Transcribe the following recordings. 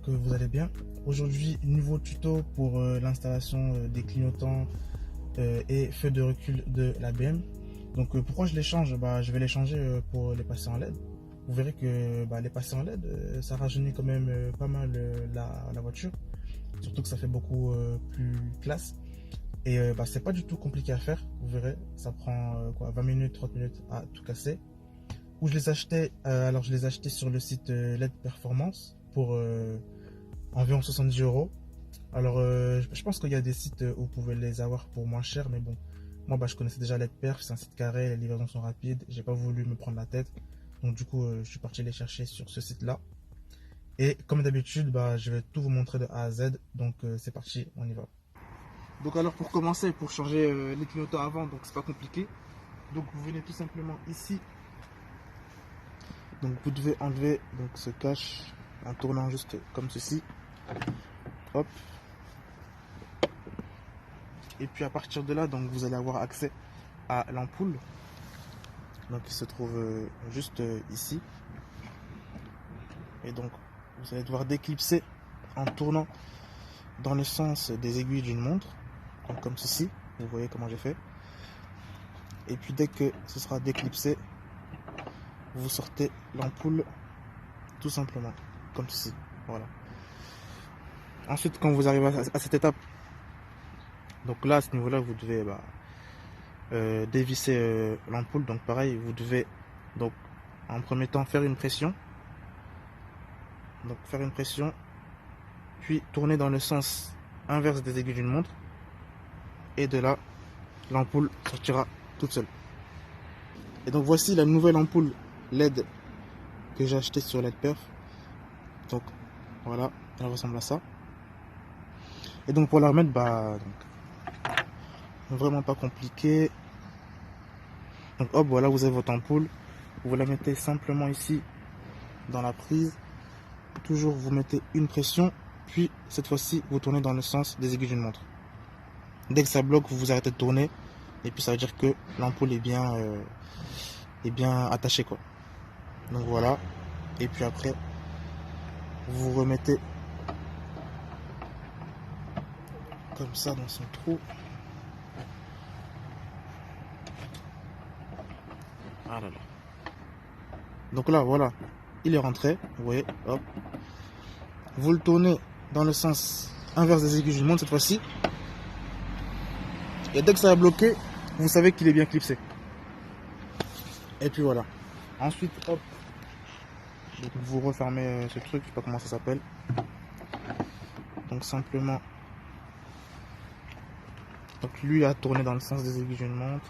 que vous allez bien. Aujourd'hui, nouveau tuto pour l'installation des clignotants et feux de recul de la BM. Donc pourquoi je les change? Je vais les changer pour les passer en LED. Vous verrez que les passer en LED, ça rajeunit quand même pas mal la voiture. Surtout que ça fait beaucoup plus classe. Et c'est pas du tout compliqué à faire. Vous verrez, ça prend 20 minutes, 30 minutes à tout casser. Où je les achetais, alors je les achetais sur le site LED Performance pour environ 70 euros. Alors je pense qu'il y a des sites où vous pouvez les avoir pour moins cher, mais bon, moi je connaissais déjà LED Perf, c'est un site carré, les livraisons sont rapides, j'ai pas voulu me prendre la tête, donc du coup je suis parti les chercher sur ce site là. Et comme d'habitude, je vais tout vous montrer de A à Z, donc c'est parti, on y va. Donc alors pour commencer, pour changer les clignotants avant, donc c'est pas compliqué. Donc vous venez tout simplement ici. Donc vous devez enlever donc ce cache en tournant juste comme ceci. Hop. Et puis à partir de là, donc vous allez avoir accès à l'ampoule. Donc il se trouve juste ici. Et donc vous allez devoir déclipser en tournant dans le sens des aiguilles d'une montre. Donc comme ceci. Vous voyez comment j'ai fait. Et puis dès que ce sera déclipsé, vous sortez l'ampoule tout simplement comme ceci. Voilà. Ensuite, quand vous arrivez à cette étape, donc là à ce niveau là vous devez dévisser l'ampoule. Donc pareil, vous devez donc en premier temps faire une pression, puis tourner dans le sens inverse des aiguilles d'une montre, et de là l'ampoule sortira toute seule. Et donc voici la nouvelle ampoule LED que j'ai acheté sur LED Perf. Donc voilà, elle ressemble à ça. Et donc pour la remettre, vraiment pas compliqué. Donc hop, voilà, vous avez votre ampoule. Vous la mettez simplement ici dans la prise. Toujours vous mettez une pression, puis cette fois-ci vous tournez dans le sens des aiguilles d'une montre. Dès que ça bloque, vous vous arrêtez de tourner, et puis ça veut dire que l'ampoule est bien attachée quoi. Donc voilà. Et puis après vous remettez comme ça dans son trou. Ah là là. Donc là voilà, il est rentré, vous voyez, hop. Vous le tournez dans le sens inverse des aiguilles d'une montre cette fois-ci. Et dès que ça va bloquer, vous savez qu'il est bien clipsé. Et puis voilà. Ensuite, hop. Donc vous refermez ce truc, je sais pas comment ça s'appelle. Donc simplement. Donc lui a tourné dans le sens des aiguilles d'une montre.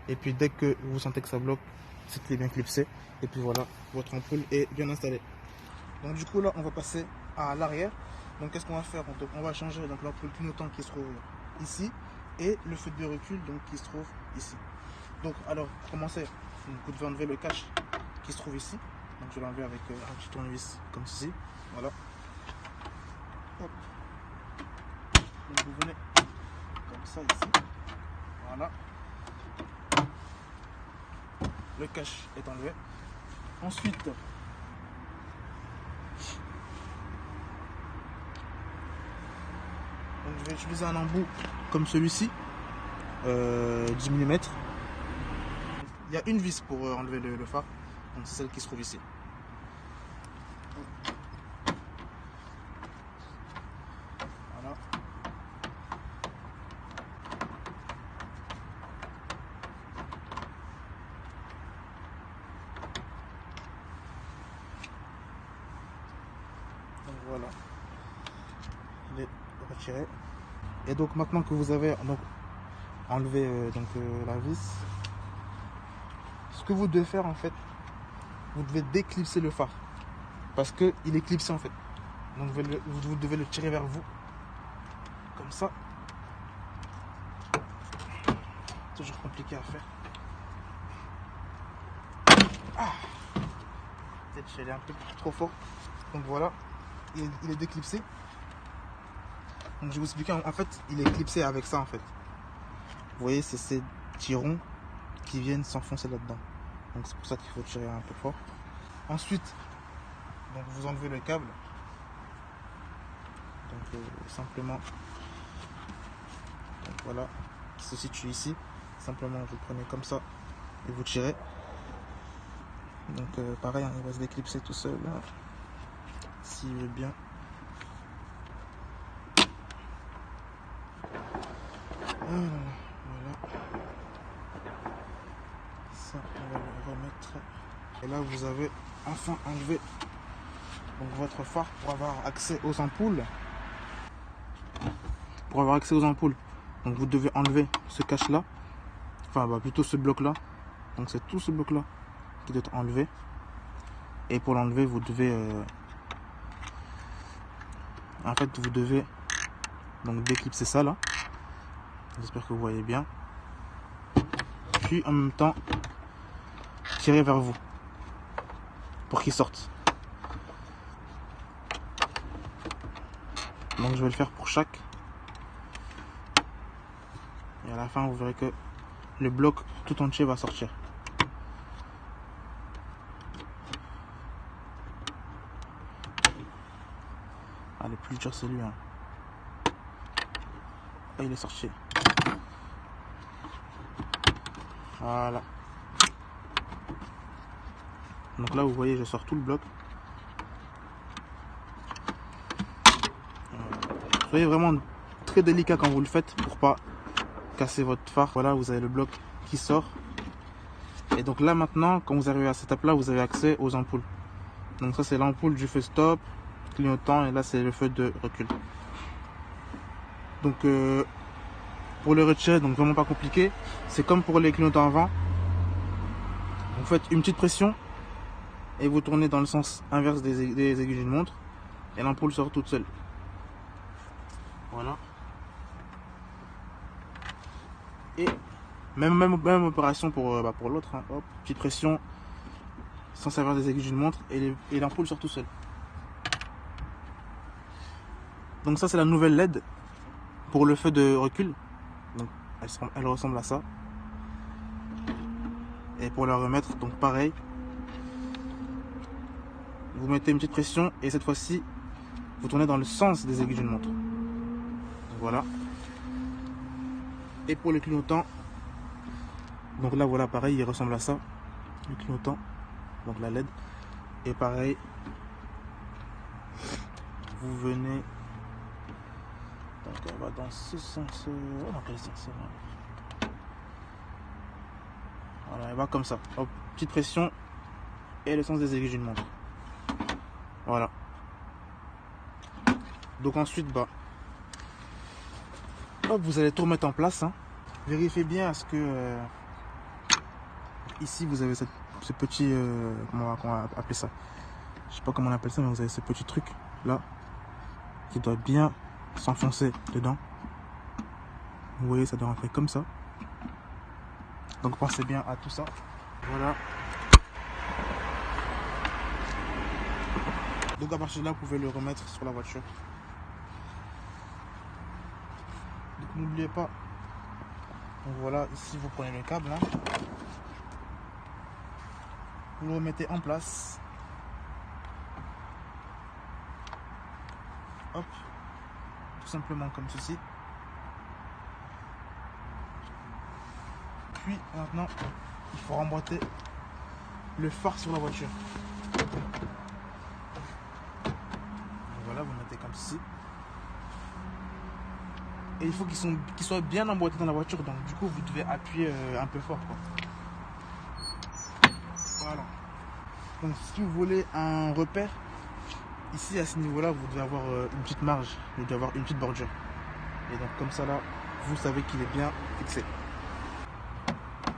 Et puis dès que vous sentez que ça bloque, c'est qu'il est bien clipsé. Et puis voilà, votre ampoule est bien installée. Donc du coup là, on va passer à l'arrière. Donc qu'est-ce qu'on va faire? Donc, on va changer l'ampoule clignotant qui se trouve ici et le feu de recul donc qui se trouve ici. Donc alors pour commencer, vous devez enlever le cache qui se trouve ici. Donc je vais l'enlever avec un petit tournevis comme ceci. Voilà. Hop. Donc vous venez comme ça ici. Voilà. Le cache est enlevé. Ensuite, donc je vais utiliser un embout comme celui-ci, 10 mm. Il y a une vis pour enlever le phare, donc c'est celle qui se trouve ici. Voilà. Donc voilà, il est retiré. Et donc maintenant que vous avez enlevé la vis, ce que vous devez faire en fait, vous devez déclipser le phare parce que il est clipsé en fait. Donc vous devez le tirer vers vous comme ça. Toujours compliqué à faire. Peut-être que je suis allé un peu trop fort. Donc voilà, il est déclipsé. Donc je vais vous expliquer, en fait il est clipsé avec ça en fait. Vous voyez, c'est ces tirons qui viennent s'enfoncer là-dedans. Donc c'est pour ça qu'il faut tirer un peu fort. Ensuite, donc vous enlevez le câble. Donc simplement, donc voilà, qui se situe ici. Simplement vous prenez comme ça et vous tirez. Donc pareil, hein, il va se déclipser tout seul là, s'il veut bien. Voilà. Ça, on va le remettre. Et là, vous avez enfin enlevé donc, votre phare pour avoir accès aux ampoules. Pour avoir accès aux ampoules, donc vous devez enlever ce cache-là. Enfin, plutôt ce bloc-là. Donc c'est tout ce bloc-là qui doit être enlevé. Et pour l'enlever, vous devez... en fait, vous devez donc déclipser ça là. J'espère que vous voyez bien. Puis en même temps, tirer vers vous pour qu'il sorte. Donc je vais le faire pour chaque. Et à la fin, vous verrez que le bloc tout entier va sortir. Ah, le plus dur c'est lui. Hein. Ah, il est sorti. Voilà. Donc là, vous voyez, je sors tout le bloc. Soyez vraiment très délicat quand vous le faites pour pas casser votre phare. Voilà, vous avez le bloc qui sort. Et donc là maintenant, quand vous arrivez à cette étape là, vous avez accès aux ampoules. Donc ça c'est l'ampoule du feu stop, clignotant, et là c'est le feu de recul. Donc pour le retirer, donc vraiment pas compliqué. C'est comme pour les clignotants avant. Vous faites une petite pression et vous tournez dans le sens inverse des aiguilles d'une montre et l'ampoule sort toute seule. Voilà. Et même opération pour l'autre. Hein. Hop, petite pression sans servir des aiguilles d'une montre et l'ampoule sort tout seul. Donc ça c'est la nouvelle LED pour le feu de recul. Donc elle ressemble à ça. Et pour la remettre, donc pareil, vous mettez une petite pression et cette fois-ci vous tournez dans le sens des aiguilles d'une montre. Donc voilà. Et pour le clignotant, donc là voilà, pareil, il ressemble à ça, le clignotant, donc la LED. Et pareil, vous venez, donc elle va dans ce sens, dans quel sens? Voilà, elle va comme ça, hop, petite pression et le sens des aiguilles d'une montre. Voilà. Donc ensuite, hop, vous allez tout remettre en place. Hein. Vérifiez bien à ce que ici vous avez ce petit, comment on va appeler ça? Je sais pas comment on appelle ça, mais vous avez ce petit truc là qui doit bien s'enfoncer dedans. Vous voyez, ça doit rentrer comme ça. Donc pensez bien à tout ça. Voilà. Donc à partir de là, vous pouvez le remettre sur la voiture. Donc n'oubliez pas. Donc voilà, ici vous prenez le câble, hein. Vous le remettez en place. Hop, tout simplement comme ceci. Puis maintenant, il faut remboîter le phare sur la voiture. Voilà, vous mettez comme ceci. Et il faut qu'ils soient bien emboîtés dans la voiture, donc du coup vous devez appuyer un peu fort, quoi. Voilà. Donc si vous voulez un repère, ici à ce niveau-là, vous devez avoir une petite marge, vous devez avoir une petite bordure. Et donc comme ça là, vous savez qu'il est bien fixé.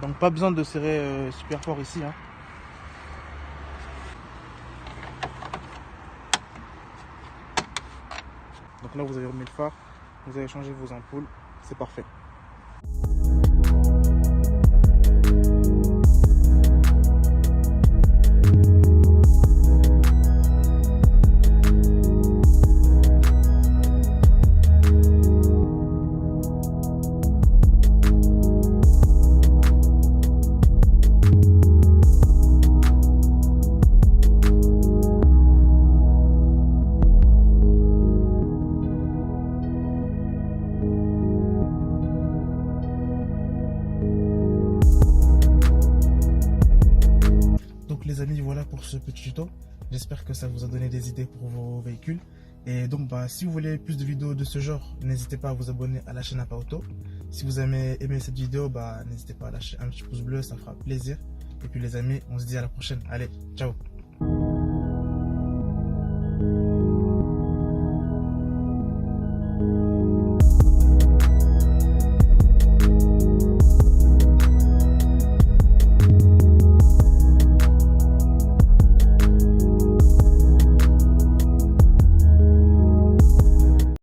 Donc pas besoin de serrer super fort ici. Hein. Donc là vous avez remis le phare, vous avez changé vos ampoules, c'est parfait. donc les amis, voilà pour ce petit tuto. J'espère que ça vous a donné des idées pour vos véhicules. Et donc si vous voulez plus de vidéos de ce genre, n'hésitez pas à vous abonner à la chaîne APA Auto. Si vous avez aimé cette vidéo, n'hésitez pas à lâcher un petit pouce bleu, ça fera plaisir. Et puis les amis, on se dit à la prochaine. Allez, ciao!